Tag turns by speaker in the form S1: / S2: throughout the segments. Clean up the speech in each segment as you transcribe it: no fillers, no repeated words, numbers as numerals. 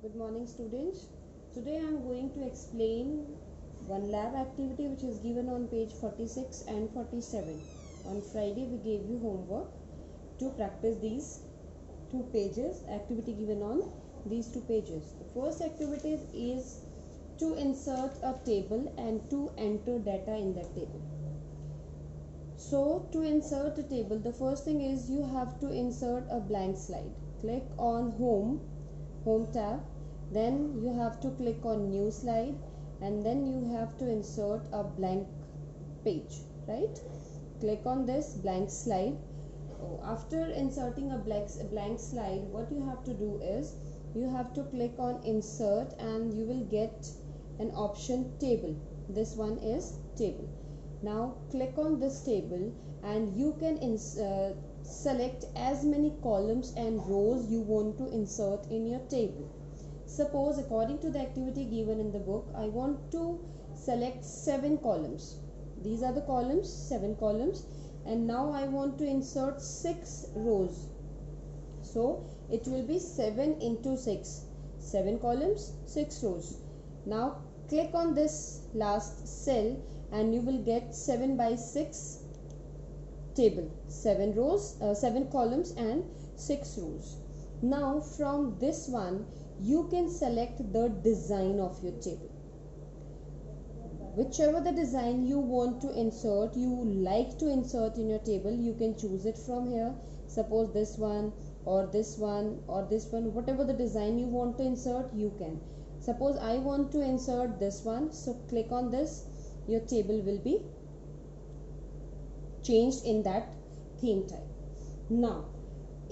S1: Good morning, students. Today I am going to explain one lab activity which is given on page 46 and 47. On Friday we gave you homework to practice these two pages, activity given on these two pages. The first activity is to insert a table and to enter data in that table. So to insert a table, the first thing is you have to insert a blank slide. Click on home tab, then you have to click on new slide, and then you have to insert a blank page, right? Click on this blank slide. After inserting a blank slide, what you have to do is you have to click on insert and you will get an option table. This one is table. Now click on this table and you can select as many columns and rows you want to insert in your table. Suppose according to the activity given in the book, I want to select 7 columns. These are the columns, 7 columns, and now I want to insert 6 rows. So it will be 7 into 6, 7 columns, 6 rows. Now click on this last cell and you will get 7 by 6 table, 7 rows, 7 columns and 6 rows. Now from this one you can select the design of your table. Whichever the design you want to insert, you like to insert in your table, you can choose it from here. Suppose this one or this one or this one, whatever the design you want to insert, you can. Suppose I want to insert this one, so click on this, your table will be changed in that theme type. Now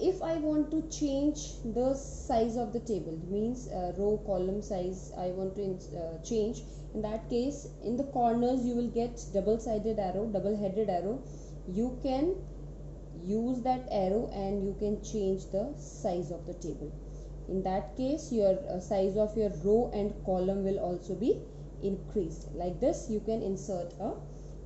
S1: if I want to change the size of the table, means row column size I want to change, in that case in the corners you will get double-sided arrow, double-headed arrow. You can use that arrow and you can change the size of the table. In that case your size of your row and column will also be increased. Like this you can insert a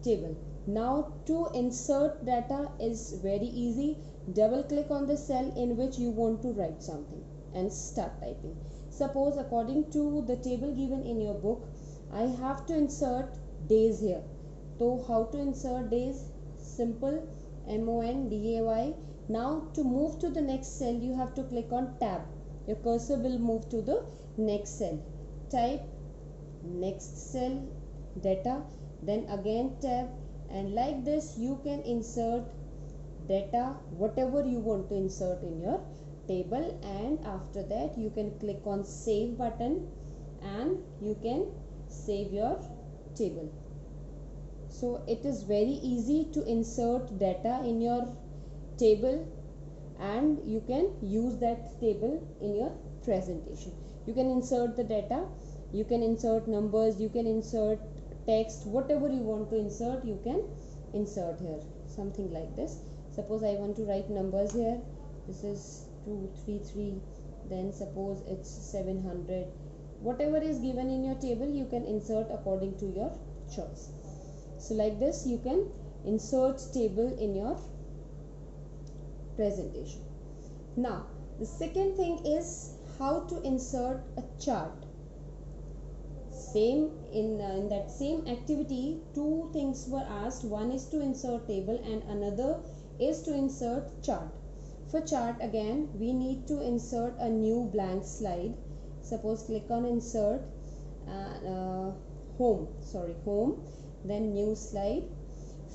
S1: table. Now to insert data is very easy. Double click on the cell in which you want to write something and start typing. Suppose according to the table given in your book, I have to insert days here. So how to insert days? Simple, MONDAY. Now to move to the next cell you have to click on tab. Your cursor will move to the next cell. Type next cell data, then again tab, and like this you can insert data whatever you want to insert in your table, and after that you can click on save button and you can save your table. So it is very easy to insert data in your table and you can use that table in your presentation. You can insert the data, you can insert numbers, you can insert text, whatever you want to insert you can insert here. Something like this. Suppose I want to write numbers here. This is 233, then suppose it's 700. Whatever is given in your table you can insert according to your choice. So like this you can insert table in your presentation. Now the second thing is how to insert a chart. Same in that same activity, two things were asked. One is to insert table and another is to insert chart. For chart again we need to insert a new blank slide. Suppose click on insert home, then new slide.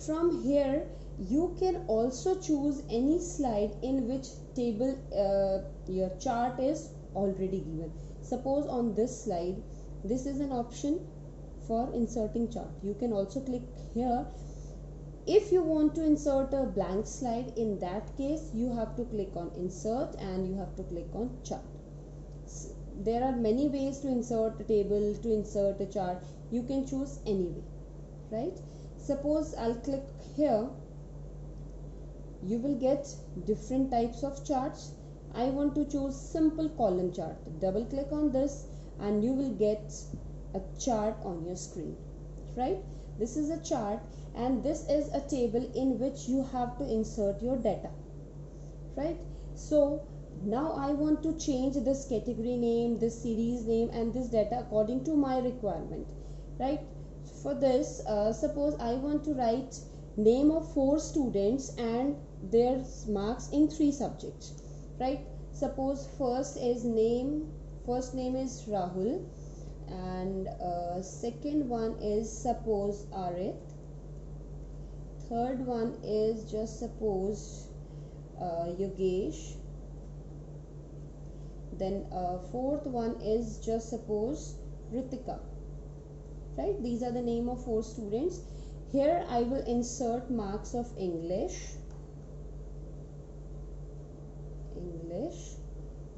S1: From here you can also choose any slide in which table your chart is already given. Suppose on this slide, this is an option for inserting chart. You can also click here. If you want to insert a blank slide, in that case you have to click on insert and you have to click on chart. There are many ways to insert a table, to insert a chart. You can choose any way, right? Suppose I'll click here, you will get different types of charts. I want to choose simple column chart. Double click on this and you will get a chart on your screen, right? This is a chart and this is a table in which you have to insert your data, right? So Now I want to change this category name, this series name, and this data according to my requirement, right? For this, suppose I want to write name of 4 students and their marks in 3 subjects, right? Suppose first name is Rahul, and second one is suppose Arith, third one is just suppose Yogesh, then fourth one is just suppose Ritika, right? These are the name of 4 students. Here I will insert marks of English,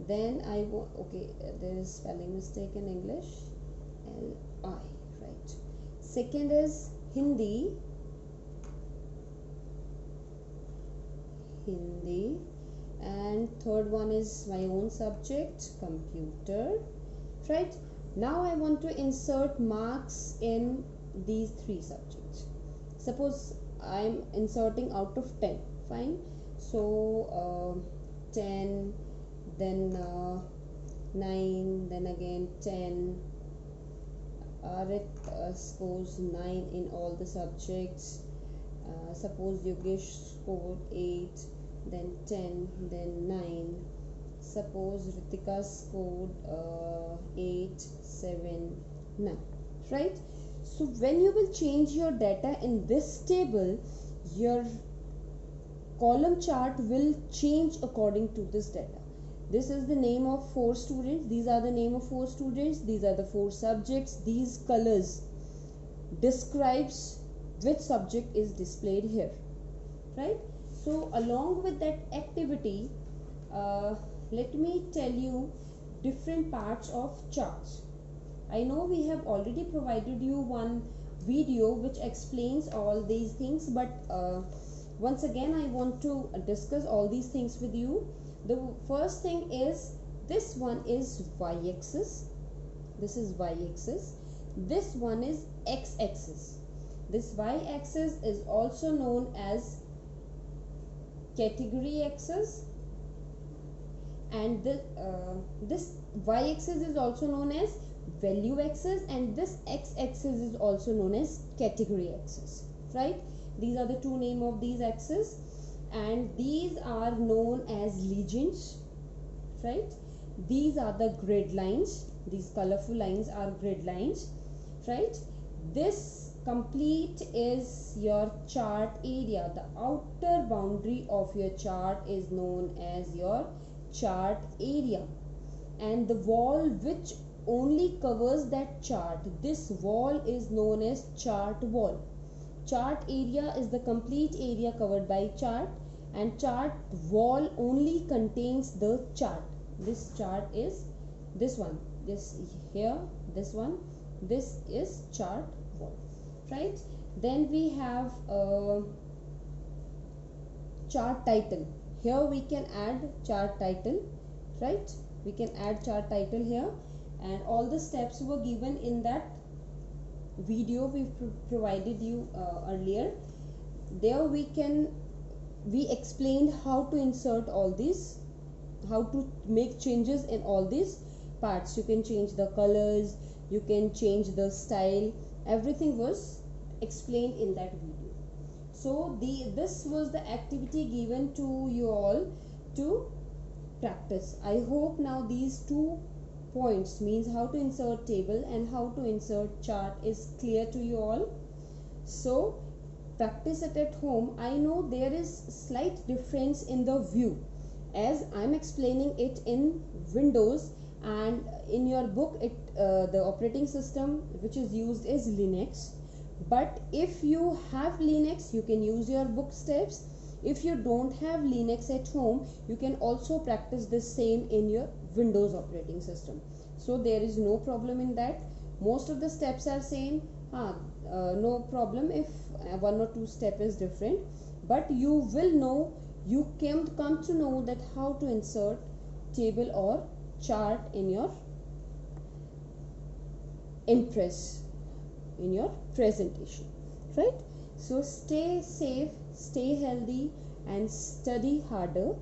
S1: then I will, okay, there is spelling mistake in English, L-I, right? Second is Hindi, and third one is my own subject, computer, right? Now I want to insert marks in these 3 subjects. Suppose I am inserting out of 10, fine. So 10, then 9, then again 10. Arith scores 9 in all the subjects. Suppose Yogesh scored 8, then 10, then 9. Suppose Ritika scored 8, 7, 9, right? So when you will change your data in this table, your column chart will change according to this data. This is the name of 4 students, these are the name of 4 students, these are the 4 subjects, these colors describes which subject is displayed here, right? So along with that activity, let me tell you different parts of charts. I know we have already provided you one video which explains all these things, but once again I want to discuss all these things with you. The first thing is, this one is y-axis, this is y-axis, this one is x-axis. This y-axis is also known as category axis, and this y-axis is also known as value axis, and this x-axis is also known as category axis, right? These are the 2 names of these axes, and these are known as legends, right? These are the grid lines, these colorful lines are grid lines, right? This complete is your chart area. The outer boundary of your chart is known as your chart area, and the wall which only covers that chart, this wall is known as chart wall. Chart area is the complete area covered by chart, and chart wall only contains the chart. This chart is this one, this here, this one, this is chart wall, right? Then we have chart title. Here we can add chart title, right? We can add chart title here, and all the steps were given in that video we provided you earlier. There we explained how to insert all these, how to make changes in all these parts. You can change the colors, you can change the style, everything was explained in that video. So this was the activity given to you all to practice. I hope now these 2 points, means how to insert table and how to insert chart, is clear to you all. So practice it at home. I know there is slight difference in the view, as I am explaining it in Windows, and in your book the operating system which is used is Linux. But if you have Linux, you can use your book steps. If you don't have Linux at home, you can also practice the same in your Windows operating system. So there is no problem in that. Most of the steps are same. No problem if 1 or 2 step is different, but you will know, you can come to know that how to insert table or chart in your Impress, in your presentation, right? So stay safe, stay healthy, and study harder.